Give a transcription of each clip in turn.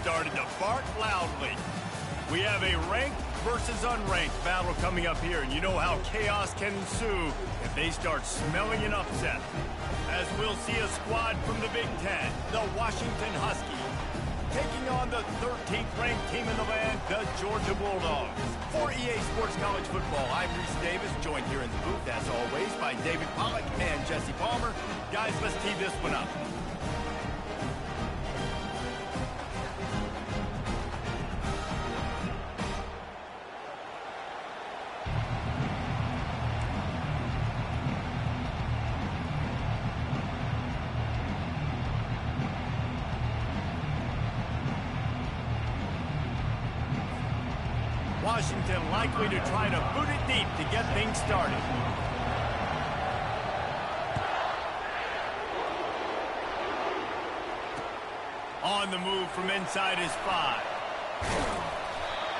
started to bark loudly. We have a ranked versus unranked battle coming up here, and you know how chaos can ensue if they start smelling an upset. As we'll see a squad from the Big Ten, the Washington Huskies, taking on the 13th ranked team in the land, the Georgia Bulldogs. For EA Sports College Football, I'm Reese Davis, joined here in the booth, as always, by David Pollack and Jesse Palmer. Guys, let's tee this one up. Washington likely to try to boot it deep to get things started. On the move from inside his 5.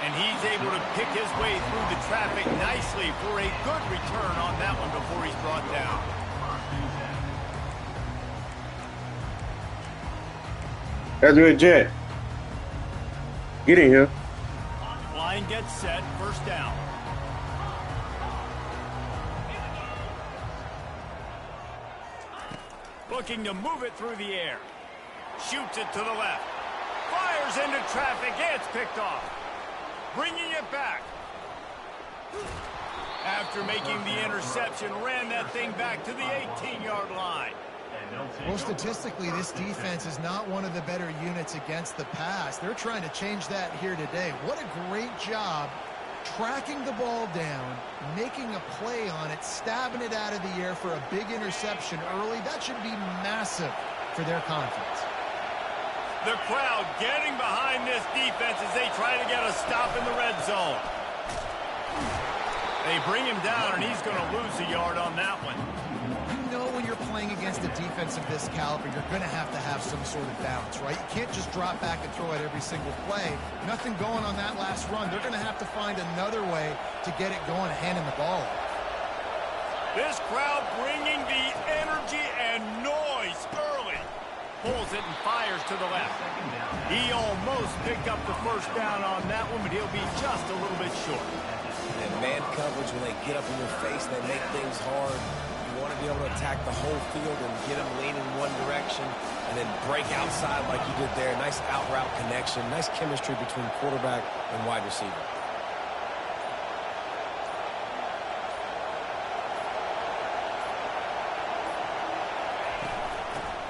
And he's able to pick his way through the traffic nicely for a good return on that one before he's brought down. That's good, Jet. Get in here. Line gets set, first down. Looking to move it through the air. Shoots it to the left. Fires into traffic, it's picked off. Bringing it back. After making the interception, ran that thing back to the 18-yard line. Well, statistically, this defense is not one of the better units against the pass. They're trying to change that here today. What a great job tracking the ball down, making a play on it, stabbing it out of the air for a big interception early. That should be massive for their confidence. The crowd getting behind this defense as they try to get a stop in the red zone. They bring him down, and he's going to lose a yard on that one. You know when you're playing against a defense of this caliber, you're going to have some sort of balance, right? You can't just drop back and throw it every single play. Nothing going on that last run. They're going to have to find another way to get it going, handing the ball off. This crowd bringing the energy and noise early. Pulls it and fires to the left. He almost picked up the first down on that one, but he'll be just a little bit short. And man coverage, when they get up in your face, they make things hard. You want to be able to attack the whole field and get them leaning one direction and then break outside like you did there. Nice out-route connection. Nice chemistry between quarterback and wide receiver.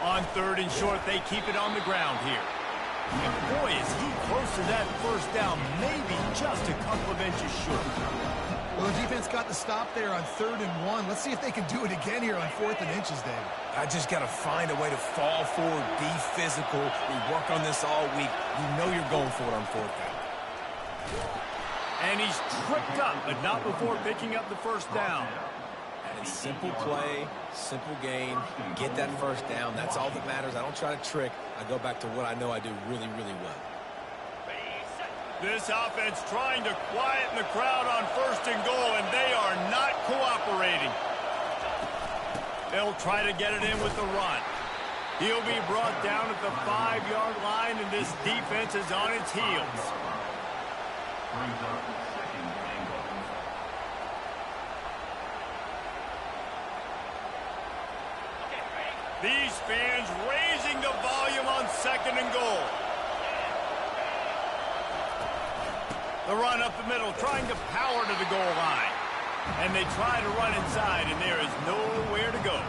On third and short, they keep it on the ground here. And boy, is he close to that first down, maybe just a couple of inches short. Well, the defense got the stop there on 3rd and 1. Let's see if they can do it again here on 4th and inches, David. I just got to find a way to fall forward, be physical. We work on this all week. You know you're going for it on 4th down. And he's tripped up, but not before picking up the first down. And simple play, simple game, get that first down. That's all that matters. I don't try to trick. I go back to what I know I do really, really well. This offense trying to quieten the crowd on 1st and goal, and they are not cooperating. They'll try to get it in with the run. He'll be brought down at the 5-yard line, and this defense is on its heels. These fans raising the volume on 2nd and goal. The run up the middle, trying to power to the goal line. And they try to run inside, and there is nowhere to go.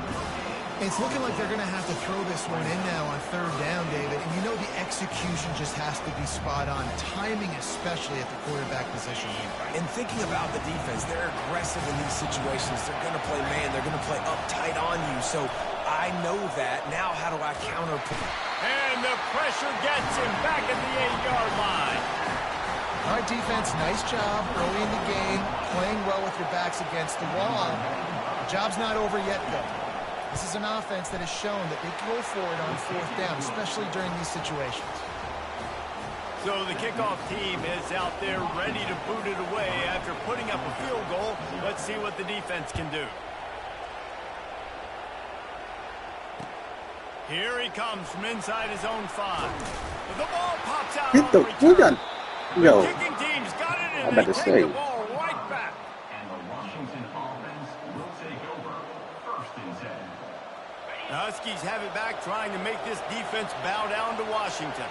It's looking like they're going to have to throw this one in now on 3rd down, David. And you know the execution just has to be spot on. Timing especially at the quarterback position here. And thinking about the defense, they're aggressive in these situations. They're going to play man. They're going to play uptight on you. So I know that. Now how do I counter? And the pressure gets him back at the 8-yard line. All right, defense, nice job early in the game, playing well with your backs against the wall. The job's not over yet, though. This is an offense that has shown that they can go for it on 4th down, especially during these situations. So the kickoff team is out there ready to boot it away after putting up a field goal. Let's see what the defense can do. Here he comes from inside his own 5. The ball pops out Hit the we got yo. Kicking team's got it, I'm and about they to take say. the ball right back. And the Washington offense will take over 1st and 10. The Huskies have it back, trying to make this defense bow down to Washington.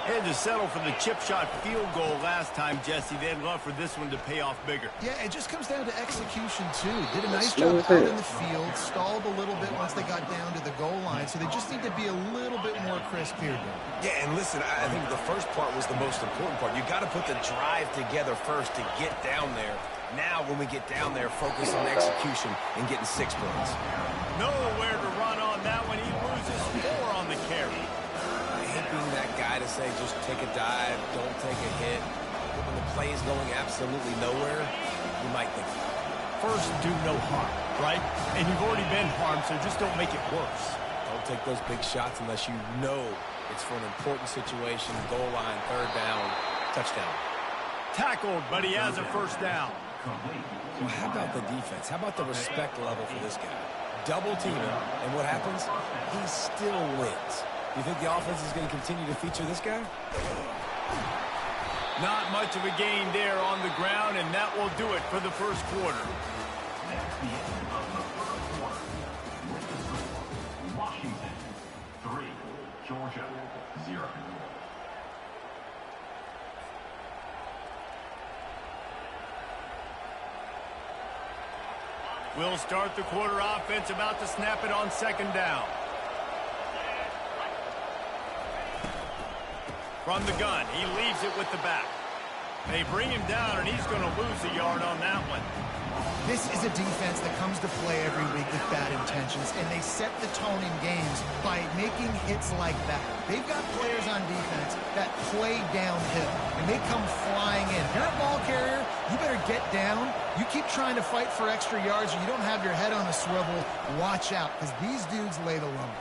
They had to settle for the chip shot field goal last time, Jesse. They'd love for this one to pay off bigger. Yeah, it just comes down to execution, too. Did a nice job out in the field, stalled a little bit once they got down to the goal line, so they just need to be a little bit more crisp here, Dave. Yeah, and listen, I think the first part was the most important part. You got to put the drive together first to get down there. Now, when we get down there, focus on execution and getting 6 points. Nowhere to run on that one. He loses 4 on the carry. I hate being that guy to say just take a dive, don't take a hit. But when the play is going absolutely nowhere, you might think about it. First, do no harm, right? And you've already been harmed, so just don't make it worse. Don't take those big shots unless you know it's for an important situation, goal line, 3rd down, touchdown. Tackled, but he has a 1st down. Well, how about the defense? How about the respect level for this guy? Double team him, and what happens? He still wins. You think the offense is going to continue to feature this guy? Not much of a gain there on the ground, and that will do it for the 1st quarter. Washington 3, Georgia 0. We'll start the quarter offense, about to snap it on 2nd down. From the gun, he leaves it with the back. They bring him down, and he's going to lose a yard on that one. This is a defense that comes to play every week with bad intentions, and they set the tone in games by making hits like that. They've got players on defense that play downhill, and they come flying in. If you're a ball carrier, you better get down. You keep trying to fight for extra yards, or you don't have your head on a swivel. Watch out, because these dudes lay the lumber.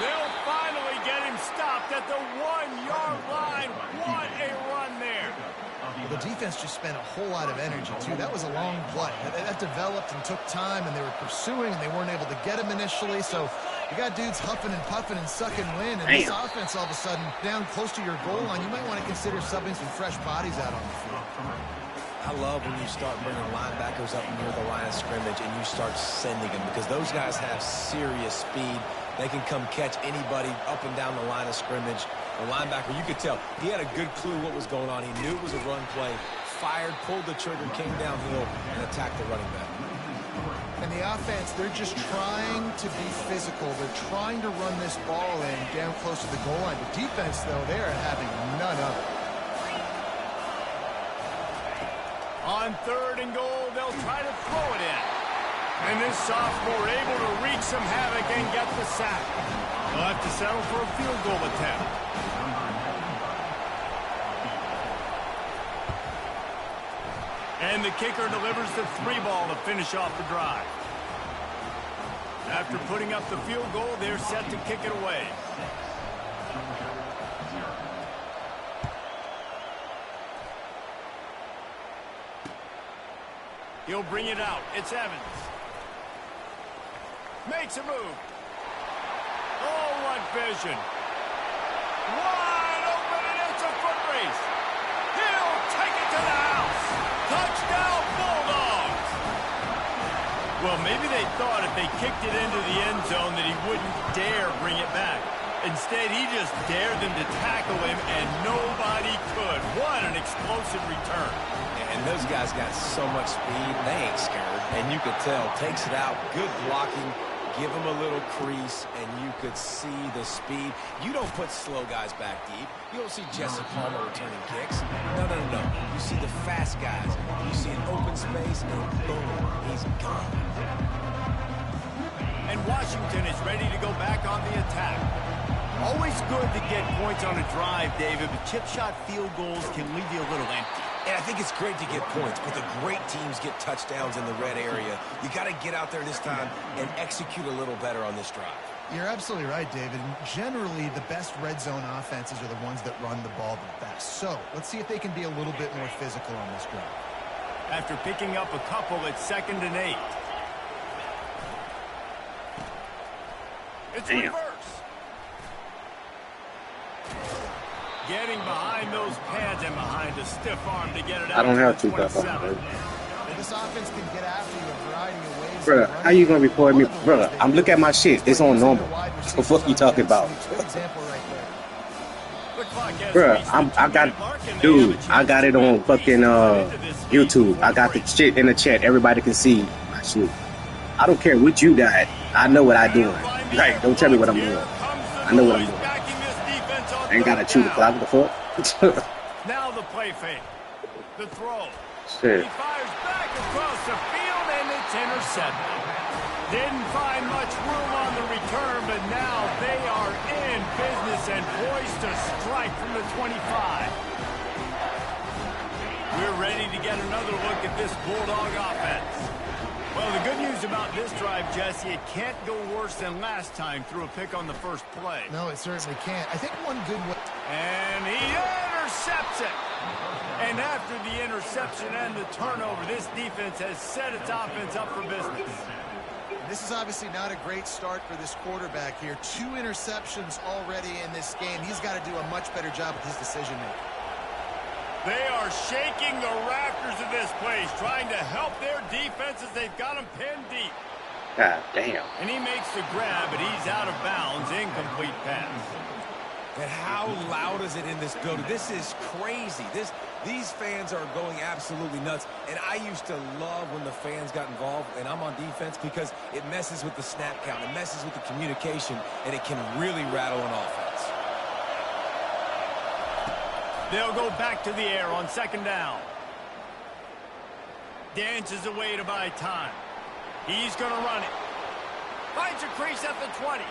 They'll finally get him stopped at the 1-yard line. What a run there. The defense just spent a whole lot of energy, too. That was a long play. That developed and took time, and they were pursuing, and they weren't able to get him initially. So you got dudes huffing and puffing and sucking wind, and this offense all of a sudden down close to your goal line. You might want to consider subbing some fresh bodies out on the field. I love when you start bringing linebackers up near the line of scrimmage and you start sending them, because those guys have serious speed. They can come catch anybody up and down the line of scrimmage. The linebacker, you could tell, he had a good clue what was going on. He knew it was a run play, fired, pulled the trigger, came downhill, and attacked the running back. And the offense, they're just trying to be physical. They're trying to run this ball in down close to the goal line. The defense, though, they are having none of it. On 3rd and goal, they'll try to throw it in. And this sophomore able to wreak some havoc and get the sack. They'll have to settle for a field goal attempt. And the kicker delivers the 3 ball to finish off the drive. After putting up the field goal, they're set to kick it away. He'll bring it out. It's Evans. Makes a move. Oh, what vision. Wide open, and it's a foot race. He'll take it to the house. Touchdown, Bulldogs. Well, maybe they thought if they kicked it into the end zone that he wouldn't dare bring it back. Instead, he just dared them to tackle him, and nobody could. What an explosive return. And those guys got so much speed, they ain't scared. And you could tell, takes it out, good blocking, give them a little crease, and you could see the speed. You don't put slow guys back deep. You don't see Jesse Palmer returning kicks. No. You see the fast guys. You see an open space, and boom, he's gone. And Washington is ready to go back on the attack. Always good to get points on a drive, David, but chip shot field goals can leave you a little empty. And I think it's great to get points, but the great teams get touchdowns in the red area. You got to get out there this time and execute a little better on this drive. You're absolutely right, David. And generally, the best red zone offenses are the ones that run the ball the best. So let's see if they can be a little bit more physical on this drive. After picking up a couple, it's 2nd and 8. It's reverse. Getting behind those pads and behind the stiff arm to get it out. I don't have to to, the 27. This offense can get after you a variety of ways. Brother, how you gonna record me? Brother, I'm looking at my shit. It's on normal. What the fuck you talking about? Good example right there. The clock has Bruh, reached the I 2-minute got, mark, and they dude, have a chance I got it to on at fucking least get into this game YouTube. I got the before shit in the chat. Everybody can see my shit. I don't care what you got. I know what I doing. Like, don't tell me what I'm doing. I know what I'm doing. I ain't gotta chew the clock. What the fuck? Now the play fake. The throw. Shit. He fires back across the field, and it's intercepted. Didn't find much room on the return, but now they are in business and poised to strike from the 25. We're ready to get another look at this Bulldog offense. Well, the good news about this drive, Jesse, it can't go worse than last time through a pick on the first play. No, it certainly can't. I think one good way. And he intercepts it. And after the interception and the turnover, this defense has set its offense up for business. This is obviously not a great start for this quarterback here. 2 interceptions already in this game. He's got to do a much better job with his decision-making. They are shaking the rafters of this place, trying to help their defense as they've got him pinned deep. God damn. And he makes the grab, but he's out of bounds. Incomplete pass. And how loud is it in this building? This is crazy. These fans are going absolutely nuts. And I used to love when the fans got involved, and I'm on defense, because it messes with the snap count. It messes with the communication, and it can really rattle an offense. They'll go back to the air on second down. Dances away to buy time. He's going to run it. Finds a crease at the 20.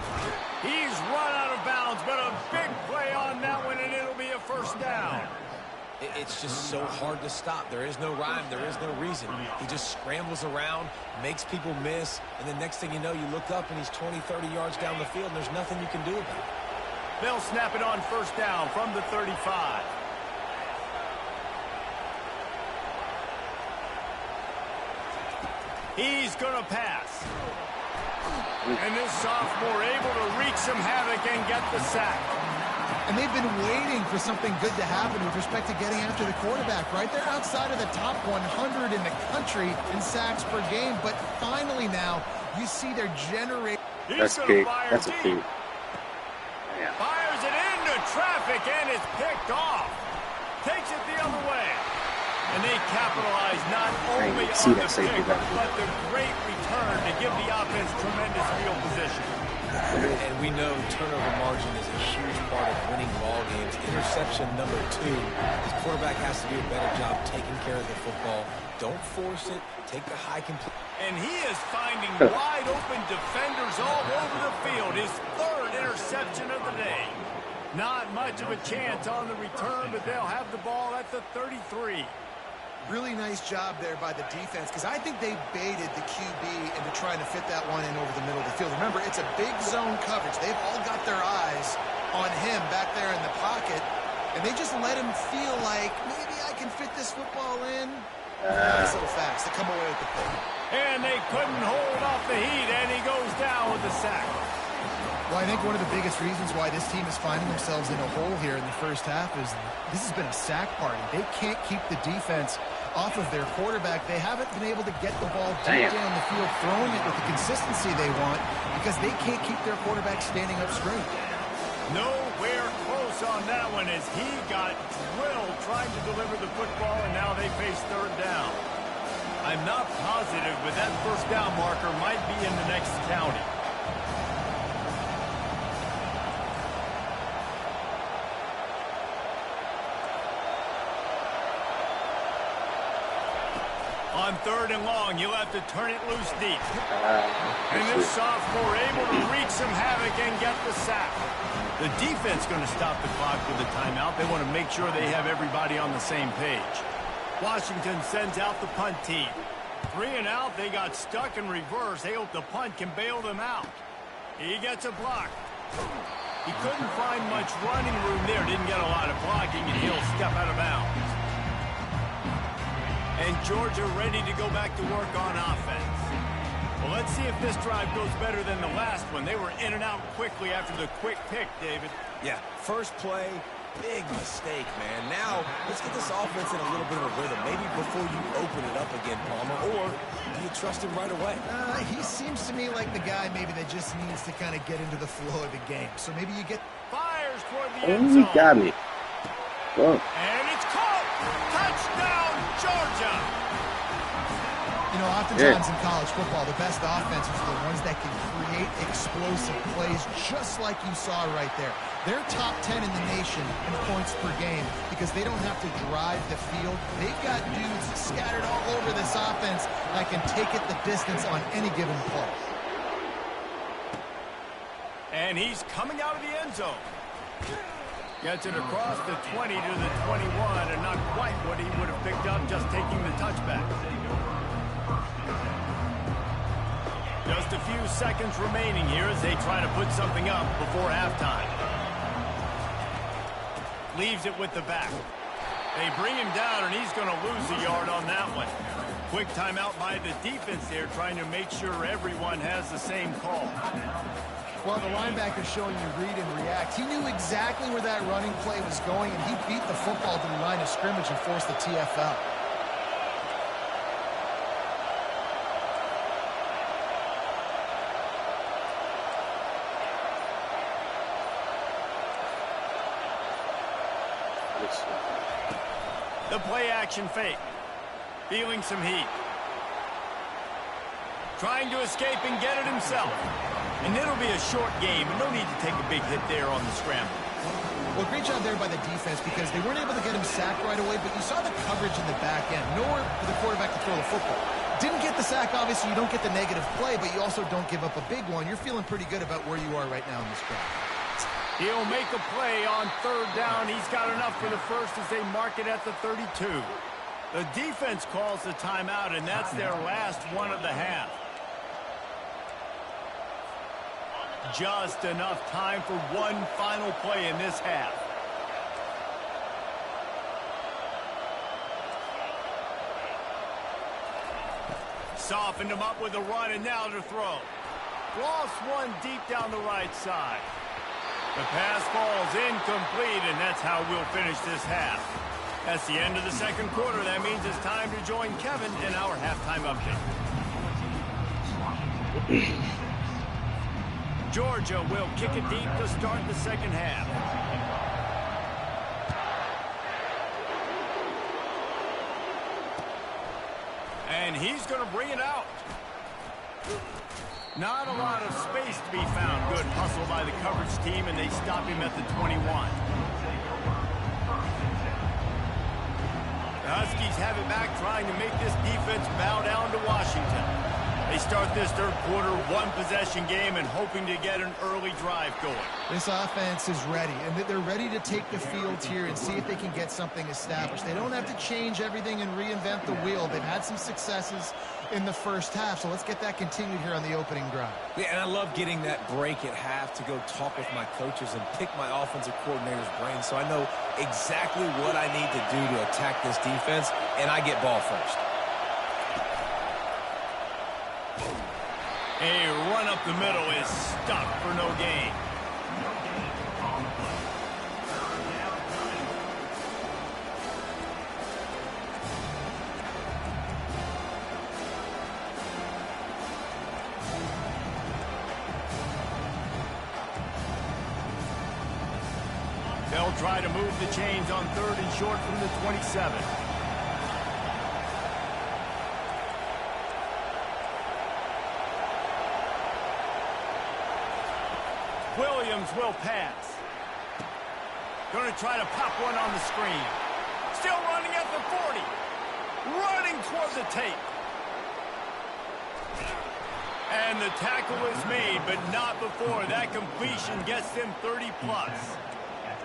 He's run out of bounds, but a big play on that one, and it'll be a first down. It's just so hard to stop. There is no rhyme. There is no reason. He just scrambles around, makes people miss, and the next thing you know, you look up, and he's 20, 30 yards down the field, and there's nothing you can do about it. They'll snap it on first down from the 35. He's going to pass. And this sophomore able to wreak some havoc and get the sack. And they've been waiting for something good to happen with respect to getting after the quarterback, right? They're outside of the top 100 in the country in sacks per game, but finally now you see they're generating. That's big. That's a big. Yeah. Fires it into traffic, and it's picked off. Takes it the other way. And they capitalize not only on the pick, but the great return to give the offense tremendous field position. And we know turnover margin is a huge part of winning ball games. Interception number 2. His quarterback has to do a better job taking care of the football. Don't force it. Take the high complete. And he is finding wide open defenders all over the field. His 3rd interception of the day. Not much of a chance on the return, but they'll have the ball at the 33. Really nice job there by the defense, because I think they baited the QB into trying to fit that one in over the middle of the field. Remember, it's a big zone coverage. They've all got their eyes on him back there in the pocket, and they just let him feel like, maybe I can fit this football in. Not so fast. They come away with the pick. And they couldn't hold off the heat, and he goes down with the sack. Well, I think one of the biggest reasons why this team is finding themselves in a hole here in the first half is this has been a sack party. They can't keep the defense off of their quarterback. They haven't been able to get the ball deep down the field, throwing it with the consistency they want, because they can't keep their quarterback standing up straight. Nowhere close on that one as he got drilled trying to deliver the football, and now they face 3rd down. I'm not positive, but that first down marker might be in the next county. On 3rd and long, you'll have to turn it loose deep. And this sophomore able to wreak some havoc and get the sack. The defense going to stop the clock with a timeout. They want to make sure they have everybody on the same page. Washington sends out the punt team. 3 and out, they got stuck in reverse. They hope the punt can bail them out. He gets a block. He couldn't find much running room there. Didn't get a lot of blocking, and he'll step out of bounds. And Georgia ready to go back to work on offense. Well, let's see if this drive goes better than the last one. They were in and out quickly after the quick pick, David. Yeah, first play, Big mistake, man. Now, let's get this offense in a little bit of a rhythm. Maybe before you open it up again, Palmer, or do you trust him right away? He seems to me like the guy maybe that just needs to kind of get into the flow of the game. So maybe you get... Fires toward the Oh, end you zone. got me. Oh. And it's caught. Touchdown, Georgia. You know, oftentimes in college football, the best offenses are the ones that can create explosive plays just like you saw right there. They're top 10 in the nation in points per game because they don't have to drive the field. They've got dudes scattered all over this offense that can take it the distance on any given play. And he's coming out of the end zone. Gets it across the 20 to the 21, and not quite what he would have picked up just taking the touchback. Just a few seconds remaining here as they try to put something up before halftime. Leaves it with the back. They bring him down, and he's going to lose a yard on that one. Quick timeout by the defense there, trying to make sure everyone has the same call. Well, the linebacker's showing you read and react. He knew exactly where that running play was going, and he beat the football to the line of scrimmage and forced the TFL. The play-action fake. Feeling some heat. Trying to escape and get it himself. And it'll be a short game, and no need to take a big hit there on the scramble. Well, great job there by the defense because they weren't able to get him sacked right away, but you saw the coverage in the back end. Nowhere for the quarterback to throw the football. Didn't get the sack, obviously. You don't get the negative play, but you also don't give up a big one. You're feeling pretty good about where you are right now in this drive. He'll make a play on third down. He's got enough for the first as they mark it at the 32. The defense calls the timeout, and that's their last one of the half. Just enough time for one final play in this half. Softened him up with a run, and now to throw. Lost one deep down the right side. The pass falls incomplete, and that's how we'll finish this half. That's the end of the second quarter. That means it's time to join Kevin in our halftime update. Georgia will kick it deep to start the second half. And he's going to bring it out. Not a lot of space to be found. Good hustle by the coverage team, and they stop him at the 21. The Huskies have it back, trying to make this defense bow down to Washington. They start this third quarter one-possession game and hoping to get an early drive going. This offense is ready, and they're ready to take the field here and see if they can get something established. They don't have to change everything and reinvent the wheel. They've had some successes in the first half, so let's get that continued here on the opening drive. Yeah, and I love getting that break at half to go talk with my coaches and pick my offensive coordinator's brain so I know exactly what I need to do to attack this defense, and I get ball first. A run up the middle is stopped for no gain. They'll try to move the chains on third and short from the 27. Williams will pass. Going to try to pop one on the screen. Still running at the 40. Running towards the tape. And the tackle is made, but not before. That completion gets them 30+.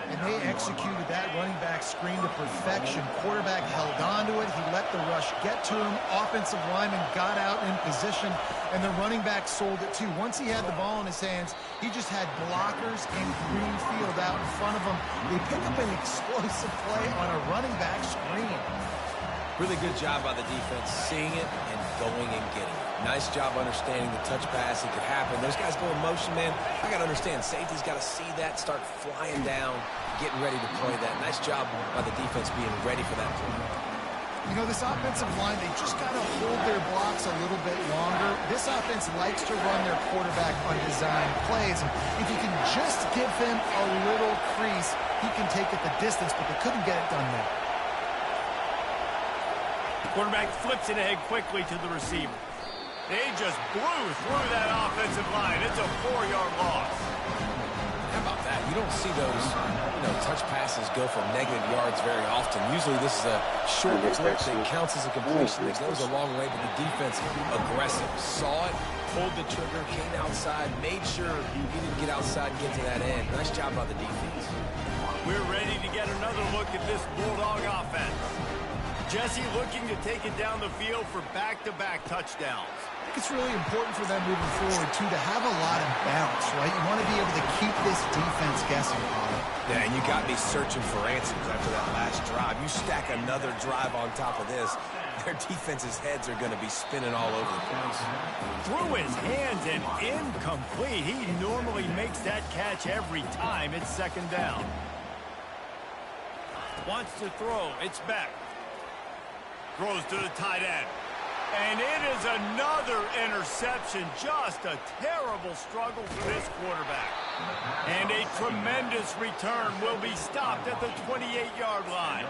And they executed that running back screen to perfection. Quarterback held on to it. He let the rush get to him. Offensive lineman got out in position, and the running back sold it too. Once he had the ball in his hands, he just had blockers and green field out in front of him. They pick up an explosive play on a running back screen. Really good job by the defense, seeing it and going and getting it. Nice job understanding the touch pass. It could happen. Those guys go in motion, man. I got to understand, safety's got to see that, start flying down, getting ready to play that. Nice job by the defense being ready for that play. You know, this offensive line, they just got to hold their blocks a little bit longer. This offense likes to run their quarterback on design plays. And if you can just give him a little crease, he can take it the distance, but they couldn't get it done there. The quarterback flips it ahead quickly to the receiver. They just blew through that offensive line. It's a 4-yard loss. How about that? You don't see those, touch passes go for negative yards very often. Usually this is a short clip that counts as a completion. That goes a long way, but the defense aggressive. Saw it, pulled the trigger, came outside, made sure he didn't get outside and get to that end. Nice job by the defense. We're ready to get another look at this Bulldog offense. Jesse looking to take it down the field for back-to-back touchdowns. I think it's really important for them moving forward, too, to have a lot of bounce, right? You want to be able to keep this defense guessing, Paulo. Yeah, and you got me searching for answers after that last drive. You stack another drive on top of this, their defense's heads are going to be spinning all over the place. Through his hands and incomplete. He normally makes that catch every time. It's second down. Wants to throw. It's back. Throws to the tight end. And it is another interception. Just a terrible struggle for this quarterback. And a tremendous return will be stopped at the 28-yard line.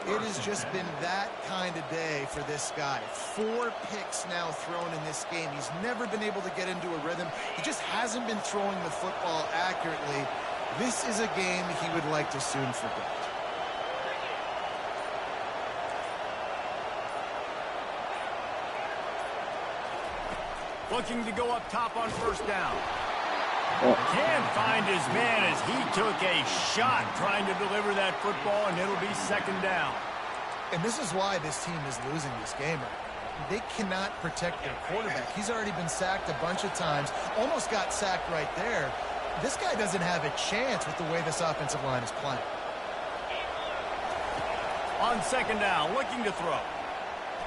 It has just been that kind of day for this guy. 4 picks now thrown in this game. He's never been able to get into a rhythm. He just hasn't been throwing the football accurately. This is a game he would like to soon forget. Looking to go up top on first down. Can't find his man as he took a shot trying to deliver that football, and it'll be second down. And this is why this team is losing this game right now. They cannot protect their quarterback. He's already been sacked a bunch of times, almost got sacked right there. This guy doesn't have a chance with the way this offensive line is playing. On second down, looking to throw.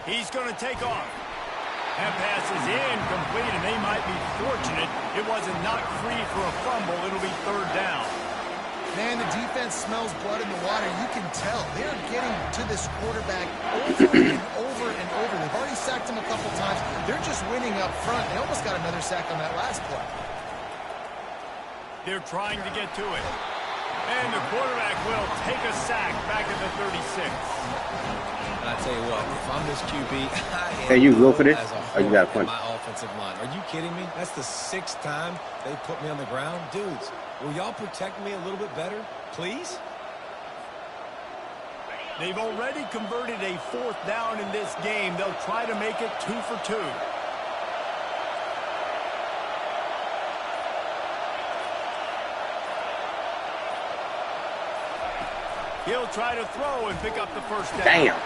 He's going to take off. That pass is incomplete, and they might be fortunate it wasn't knocked free for a fumble. It'll be third down. Man, the defense smells blood in the water. You can tell. They're getting to this quarterback over and over and over. They've already sacked him a couple times. They're just winning up front. They almost got another sack on that last play. They're trying to get to it. And the quarterback will take a sack back at the 36. And I tell you what, if I'm this QB, Hey, you go for this? Oh, you got a punch. My offensive line. Are you kidding me? That's the 6th time they put me on the ground. Dudes, will y'all protect me a little bit better, please? They've already converted a 4th down in this game. They'll try to make it 2 for 2. He'll try to throw and pick up the first down. Damn.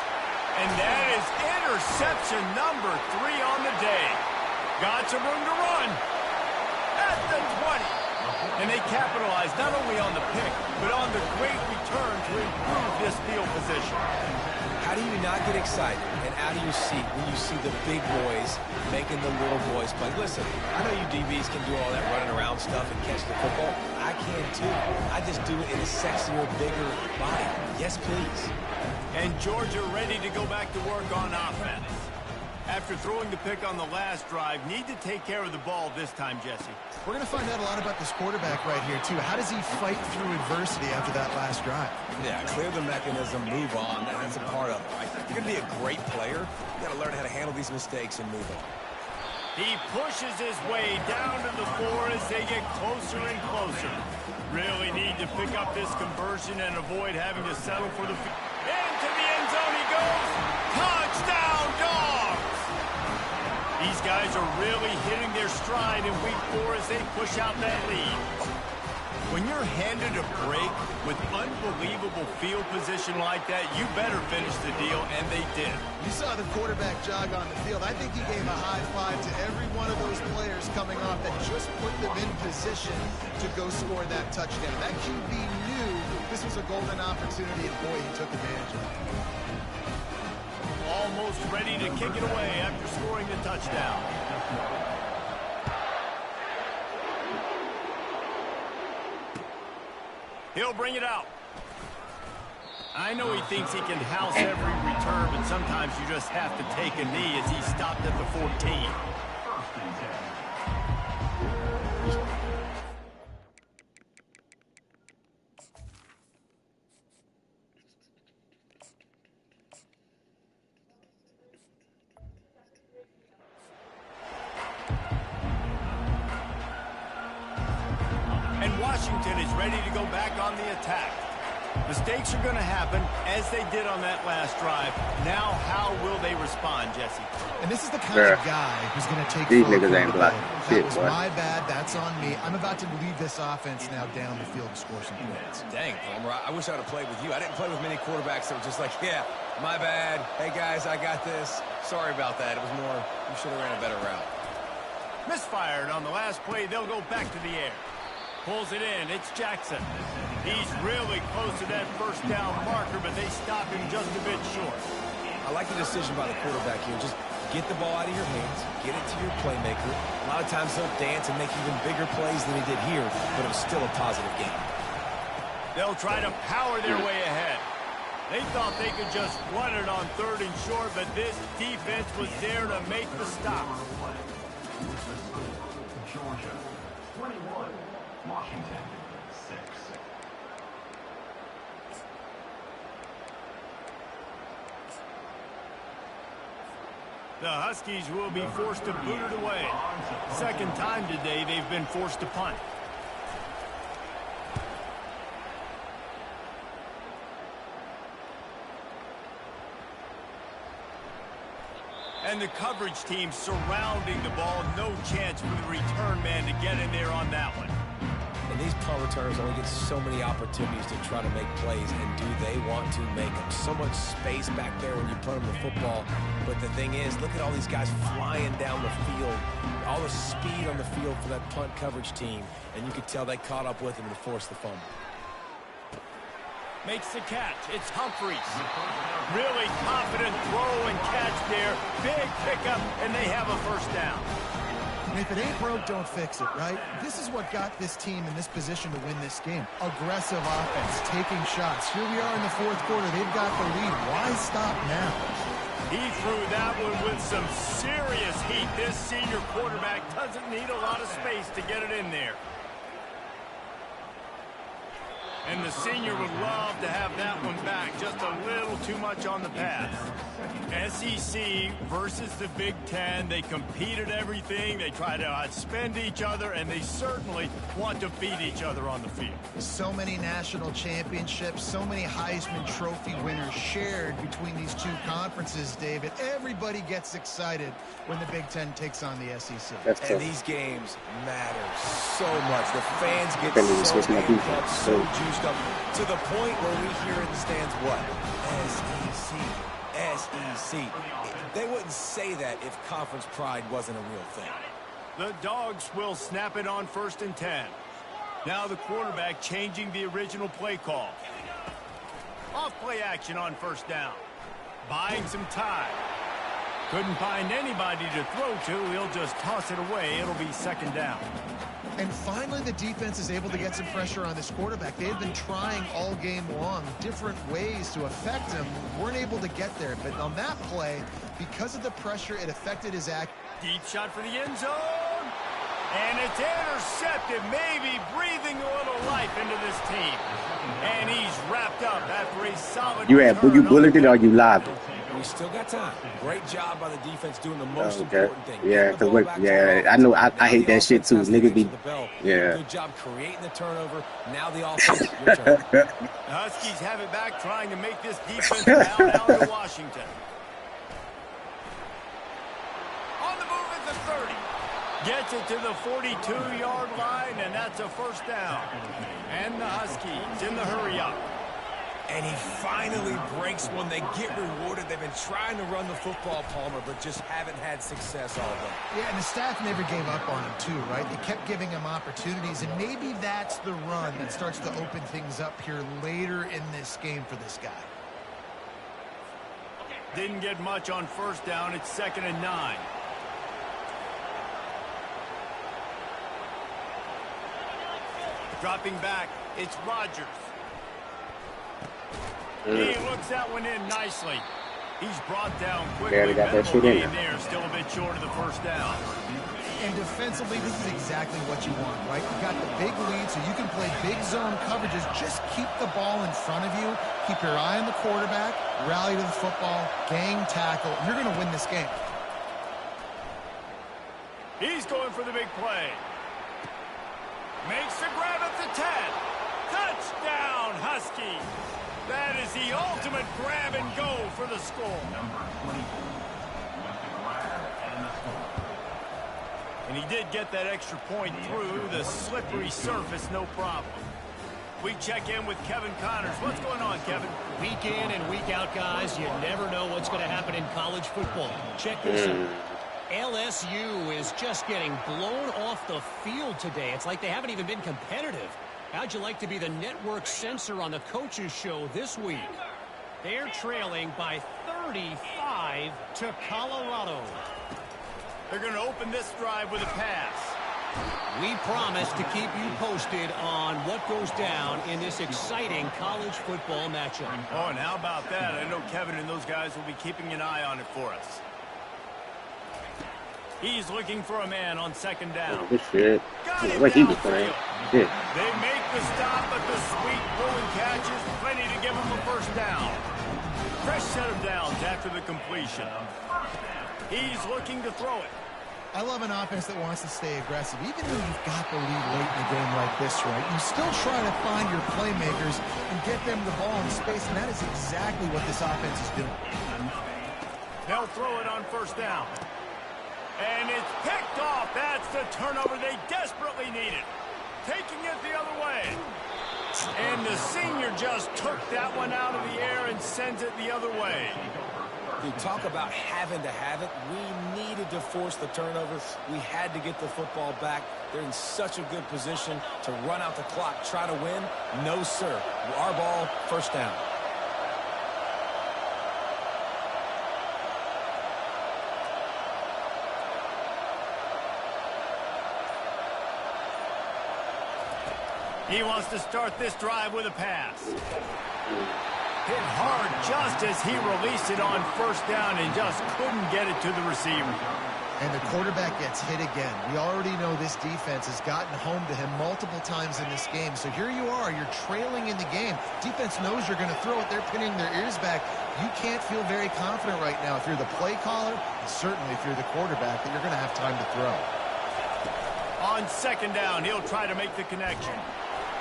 And that is interception number 3 on the day. Got some room to run at the 20. And they capitalize not only on the pick, but on the great return to improve this field position. How do you not get excited and out of your seat when you see the big boys making the little boys play? Listen, I know you DBs can do all that running around stuff and catch the football. I can too. I just do it in a sexier, bigger body. Yes, please. And Georgia ready to go back to work on offense. After throwing the pick on the last drive, need to take care of the ball this time, Jesse. We're going to find out a lot about this quarterback right here, too. How does he fight through adversity after that last drive? Yeah, clear the mechanism, move on. That's a part of it, right? You're going to be a great player. You got to learn how to handle these mistakes and move on. He pushes his way down to the floor as they get closer and closer. Really need to pick up this conversion and avoid having to settle for the field. Into the end zone he goes. Touchdown, Dogs! These guys are really hitting their stride in week 4 as they push out that lead. When you're handed a break with unbelievable field position like that, you better finish the deal, and they did. You saw the quarterback jog on the field. I think he gave a high five to every one of those players coming off that just put them in position to go score that touchdown. That QB knew this was a golden opportunity, and boy, he took advantage of it. Almost ready to kick it away after scoring the touchdown. He'll bring it out. I know he thinks he can house every return, but sometimes you just have to take a knee as he stopped at the 14. And Washington is ready to go back on the attack. Mistakes are going to happen, as they did on that last drive. Now, how will they respond, Jesse? And this is the kind of guy who's going to take these niggas ain't black. That was my bad. That's on me. I'm about to lead this offense now down the field and score some points. Dang, Palmer, I wish I would have played with you. I didn't play with many quarterbacks that were just like, yeah, my bad. Hey, guys, I got this. Sorry about that. It was more, you should have ran a better route. Misfired on the last play. They'll go back to the air. Pulls it in. It's Jackson. He's really close to that first down marker, but they stop him just a bit short. I like the decision by the quarterback here. Just get the ball out of your hands, get it to your playmaker. A lot of times he'll dance and make even bigger plays than he did here, but it was still a positive game. They'll try to power their way ahead. They thought they could just run it on 3rd and short, but this defense was there to make the stop. Georgia, 21. Washington, 6. The Huskies will be forced to boot it away. Second time today they've been forced to punt. And the coverage team surrounding the ball. No chance for the return man to get in there on that one. And these punt returners only get so many opportunities to try to make plays, and do they want to make them? So much space back there when you punt them the football. But the thing is, look at all these guys flying down the field. All the speed on the field for that punt coverage team. And you could tell they caught up with him to force the fumble. Makes the catch. It's Humphries. Really confident throw and catch there. Big pickup, and they have a first down. And if it ain't broke, don't fix it, right? This is what got this team in this position to win this game. Aggressive offense, taking shots. Here we are in the 4th quarter. They've got the lead. Why stop now? He threw that one with some serious heat. This senior quarterback doesn't need a lot of space to get it in there. And the senior would love to have that one back. Just a little too much on the pass. SEC versus the Big Ten. They compete at everything. They try to outspend each other, and they certainly want to beat each other on the field. So many national championships, so many Heisman Trophy winners shared between these two conferences, David. Everybody gets excited when the Big Ten takes on the SEC. And these games matter so much. The fans get so amped up, so juiced up, to the point where we hear in the stands what? SEC. SEC. They wouldn't say that if conference pride wasn't a real thing. The Dogs will snap it on 1st and 10. Now the quarterback changing the original play call. Off play action on 1st down. Buying some time. Couldn't find anybody to throw to. He'll just toss it away. It'll be 2nd down. And finally, the defense is able to get some pressure on this quarterback. They've been trying all game long different ways to affect him. Weren't able to get there. But on that play, because of the pressure, it affected his act. Deep shot for the end zone. And it's intercepted, maybe breathing a little life into this team. And he's wrapped up after a solid You bulleted or you live? We still got time. Great job by the defense doing the most important thing. Yeah, because I know I hate that shit too. Niggas be Good job creating the turnover. Now the offense. Your turn. The Huskies have it back, trying to make this defense bow down to Washington. On the move at the 30. Gets it to the 42-yard line, and that's a 1st down. And the Huskies in the hurry-up. And he finally breaks one. They get rewarded. They've been trying to run the football, Palmer, but just haven't had success all day. Yeah, and the staff never gave up on him, too, right? They kept giving him opportunities, and maybe that's the run that starts to open things up here later in this game for this guy. Didn't get much on 1st down. It's 2nd and 9. Dropping back, it's Rodgers. He looks that one in nicely. He's brought down quickly. Barely got that shit in there. Still a bit short of the first down. And defensively, this is exactly what you want, right? You got the big lead, so you can play big zone coverages. Just keep the ball in front of you. Keep your eye on the quarterback. Rally to the football. Gang tackle. You're going to win this game. He's going for the big play. Makes the grab at the 10. Touchdown, Husky. That is the ultimate grab and go for the score. Number 24 with the grab and the score. And he did get that extra point through the slippery surface, no problem. We check in with Kevin Connors. What's going on, Kevin? Week in and week out, guys, you never know what's going to happen in college football. Check this out. LSU is just getting blown off the field today. It's like they haven't even been competitive. How'd you like to be the network censor on the coaches show this week? They're trailing by 35 to Colorado. They're going to open this drive with a pass. We promise to keep you posted on what goes down in this exciting college football matchup. Oh, and how about that? I know Kevin and those guys will be keeping an eye on it for us. He's looking for a man on second down. Oh, good shit. What he was playing. Shit. They make the stop, but the sweet rolling catch is plenty to give him a first down. Fresh set of downs after the completion. He's looking to throw it. I love an offense that wants to stay aggressive. Even though you've got the lead late in a game like this, right? You still try to find your playmakers and get them the ball in space, and that is exactly what this offense is doing. They'll throw it on first down. And it's picked off. That's the turnover they desperately needed. Taking it the other way. And the senior just took that one out of the air and sends it the other way. You talk about having to have it. We needed to force the turnover. We had to get the football back. They're in such a good position to run out the clock, try to win. No, sir. Our ball, first down. He wants to start this drive with a pass. Hit hard just as he released it on first down and just couldn't get it to the receiver. And the quarterback gets hit again. We already know this defense has gotten home to him multiple times in this game. So here you are. You're trailing in the game. Defense knows you're going to throw it. They're pinning their ears back. You can't feel very confident right now if you're the play caller, and certainly if you're the quarterback, that you're going to have time to throw. On second down, he'll try to make the connection.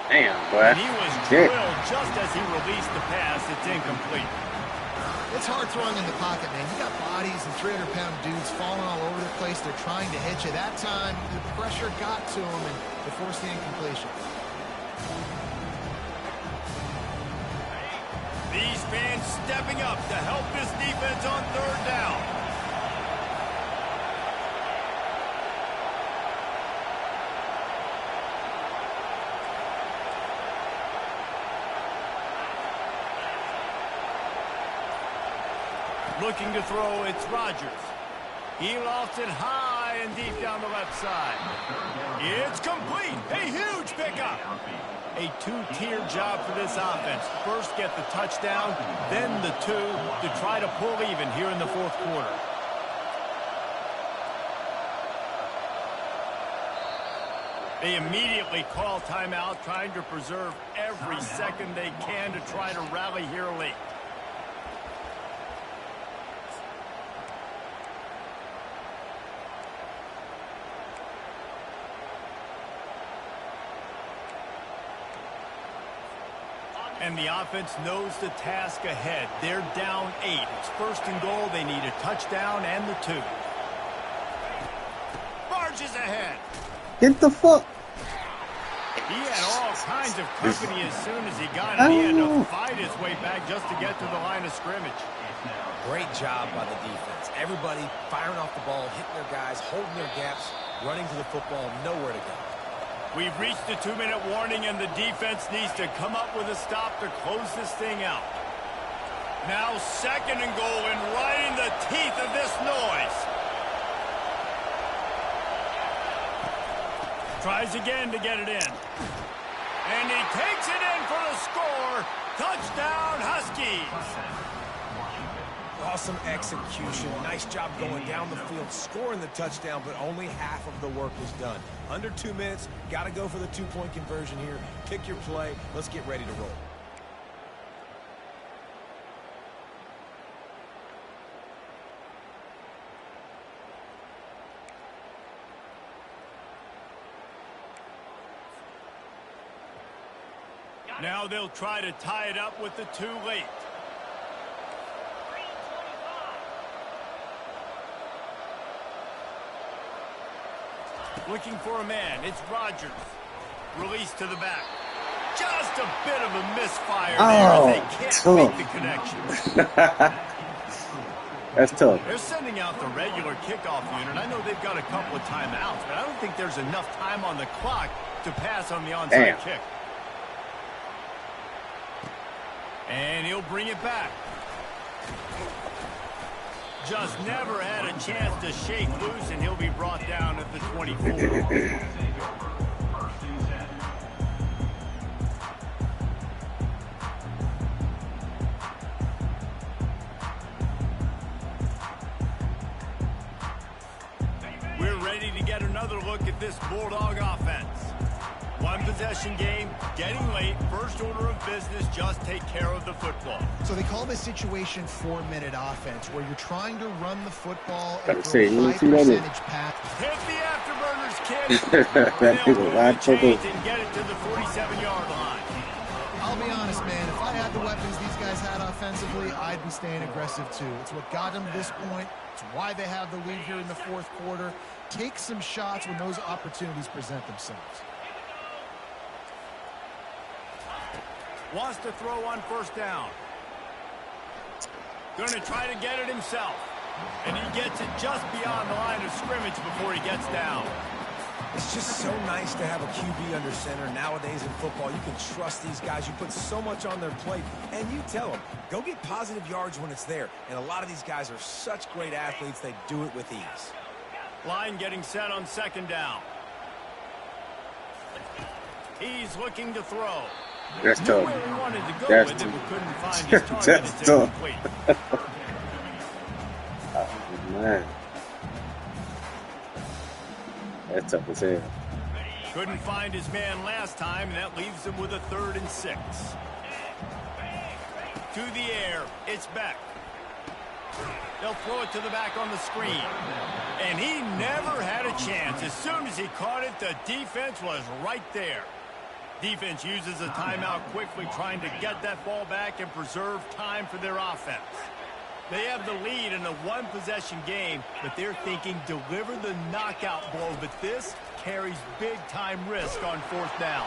Damn, boy. And he was drilled just as he released the pass. It's incomplete. It's hard throwing in the pocket, man. You got bodies and 300-pound dudes falling all over the place. They're trying to hit you. That time, the pressure got to him and they forced the incompletion. These fans stepping up to help this defense on third down. Looking to throw, it's Rodgers. He lofts it high and deep down the left side. It's complete. A huge pickup. A two-tier job for this offense. First get the touchdown, then the two to try to pull even here in the fourth quarter. They immediately call timeout, trying to preserve every second they can to try to rally here late. And the offense knows the task ahead. They're down 8. It's first and goal. They need a touchdown and the 2. Barges ahead. Get the fuck. He had all kinds of company as soon as he got it. He had to fight his way back just to get to the line of scrimmage. Great job by the defense. Everybody firing off the ball, hitting their guys, holding their gaps, running to the football, nowhere to go. We've reached the 2-minute warning, and the defense needs to come up with a stop to close this thing out. Now second and goal, and right in the teeth of this noise. Tries again to get it in. And he takes it in for the score. Touchdown, Husky. knees. Awesome execution. Nice job going down the field, scoring the touchdown, but only half of the work was done. Under 2 minutes, got to go for the two-point conversion here. Pick your play. Let's get ready to roll. Now they'll try to tie it up with the too late. Looking for a man. It's Rodgers. Release to the back. Just a bit of a misfire there. They can't make the connection. That's tough. They're sending out the regular kickoff unit. I know they've got a couple of timeouts, but I don't think there's enough time on the clock to pass on the onside kick. And he'll bring it back. Just never had a chance to shake loose, and he'll be brought down at the 24. We're ready to get another look at this Bulldog offense. One possession game, getting late, first order of business, just take care of the football. So they call this situation 4-minute offense, where you're trying to run the football Gotta and say, throw a you see that? high-percentage pass. Hit the afterburners, kid. That is a wide change and get it to the 47-yard line. I'll be honest, man, if I had the weapons these guys had offensively, I'd be staying aggressive too. It's what got them to this point. It's why they have the lead here in the fourth quarter. Take some shots when those opportunities present themselves. Wants to throw on first down. Going to try to get it himself. And he gets it just beyond the line of scrimmage before he gets down. It's just so nice to have a QB under center. Nowadays in football, you can trust these guys. You put so much on their plate, and you tell them, go get positive yards when it's there. And a lot of these guys are such great athletes, they do it with ease. Line getting set on second down. He's looking to throw. That's tough. Where he wanted to go That's with it, tough. but couldn't find his target. That's It's tough. incomplete. Oh, man. That's tough as hell. Couldn't find his man last time, and that leaves him with a 3rd and 6. To the air, it's Beck. They'll throw it to the back on the screen. And he never had a chance. As soon as he caught it, the defense was right there. Defense uses a timeout quickly, trying to get that ball back and preserve time for their offense. They have the lead in a one-possession game, but they're thinking deliver the knockout blow. But this carries big-time risk on fourth down.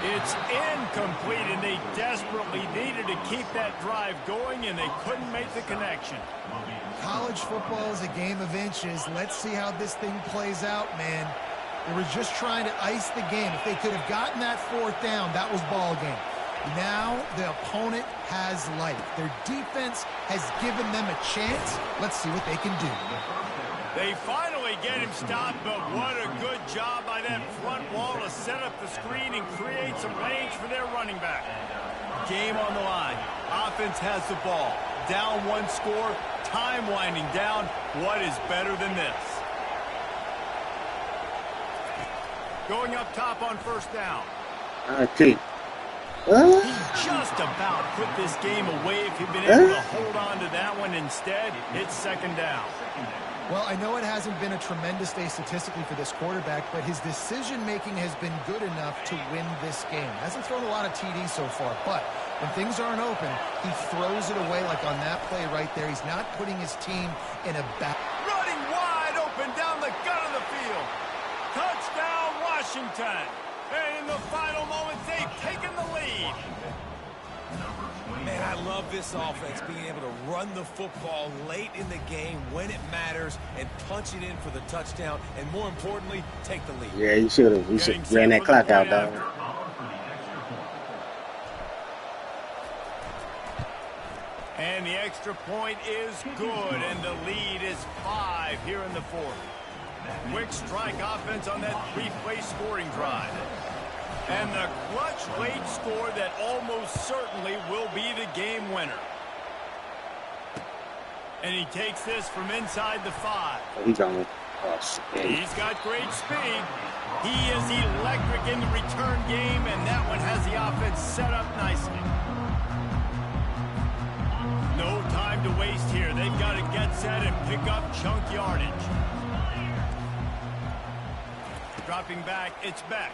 It's incomplete, and they desperately needed to keep that drive going, and they couldn't make the connection. College football is a game of inches. Let's see how this thing plays out, man. They were just trying to ice the game. If they could have gotten that fourth down, that was ball game. Now the opponent has life. Their defense has given them a chance. Let's see what they can do. They finally get him stopped, but what a good job by that front wall to set up the screen and create some range for their running back. Game on the line. Offense has the ball. Down one score. Time winding down. What is better than this? Going up top on first down. Okay. He just about put this game away if he'd been able to hold on to that one. Instead, it's second down. Well, I know it hasn't been a tremendous day statistically for this quarterback, but his decision-making has been good enough to win this game. Hasn't thrown a lot of TDs so far, but when things aren't open, he throws it away like on that play right there. He's not putting his team in a bad... Running wide open down the gut of the field. Touchdown, Washington. And in the final moments, they've taken the lead. Man, I love this offense, being able to run the football late in the game when it matters and punch it in for the touchdown, and more importantly, take the lead. Yeah, you should have. You should have ran that clock out, dog. And the extra point is good, and the lead is 5 here in the fourth. Quick strike offense on that 3-play scoring drive. And the clutch late score that almost certainly will be the game winner. And he takes this from inside the 5. Oh, he's on. Oh, shit. He's got great speed. He is electric in the return game, and that one has the offense set up nicely. No time to waste here. They've got to get set and pick up chunk yardage. Dropping back, it's Beck.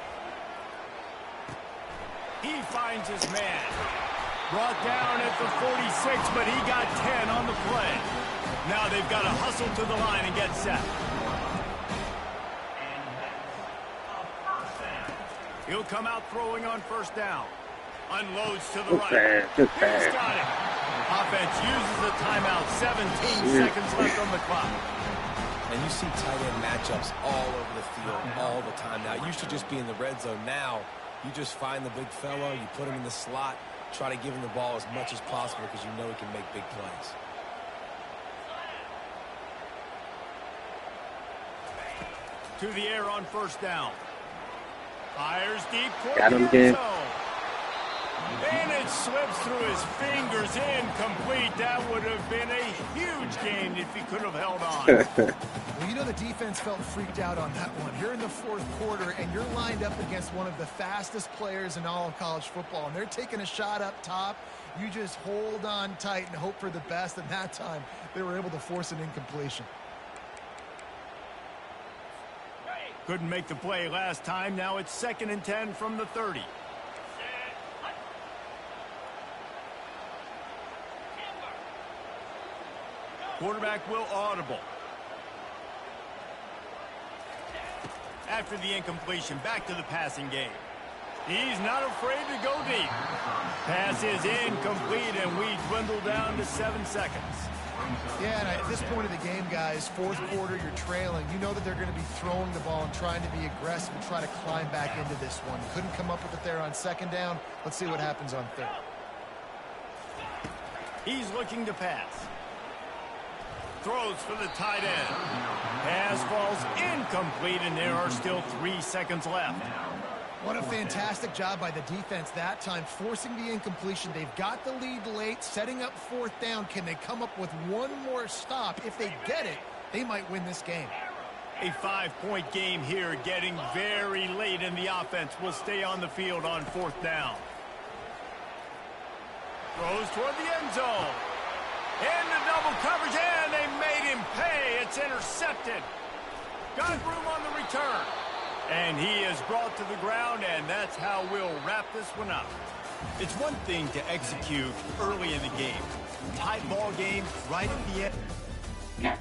He finds his man. Brought down at the 46, but he got 10 on the play. Now they've got to hustle to the line and get set. He'll come out throwing on first down. Unloads to the right. He's got it. Offense uses a timeout. 17 seconds left on the clock. And you see tight end matchups all over the field all the time now. It used to just be in the red zone. Now you just find the big fellow, you put him in the slot, try to give him the ball as much as possible because you know he can make big plays. To the air on first down. Fires deep toward Got him the again. end zone. And it slips through his fingers, incomplete. That would have been a huge gain if he could have held on. Well, you know the defense felt freaked out on that one. You're in the fourth quarter, and you're lined up against one of the fastest players in all of college football, and they're taking a shot up top. You just hold on tight and hope for the best, and that time they were able to force an incompletion. Couldn't make the play last time. Now it's 2nd and 10 from the 30. Quarterback will audible. After the incompletion, back to the passing game. He's not afraid to go deep. Pass is incomplete, and we dwindle down to 7 seconds. Yeah, and at this point of the game, guys, fourth quarter, you're trailing. You know that they're going to be throwing the ball and trying to be aggressive and try to climb back into this one. Couldn't come up with it there on 2nd down. Let's see what happens on 3rd. He's looking to pass. Throws for the tight end. Pass falls incomplete, and there are still 3 seconds left. What a fantastic job by the defense that time, forcing the incompletion. They've got the lead late, setting up 4th down. Can they come up with one more stop? If they get it, they might win this game. A 5-point game here, getting very late, and the offense will stay on the field on 4th down. Throws toward the end zone. Into double coverage, and they made him pay. It's intercepted. Got room on the return. And he is brought to the ground, and that's how we'll wrap this one up. It's one thing to execute early in the game. Tight ball game right at the end.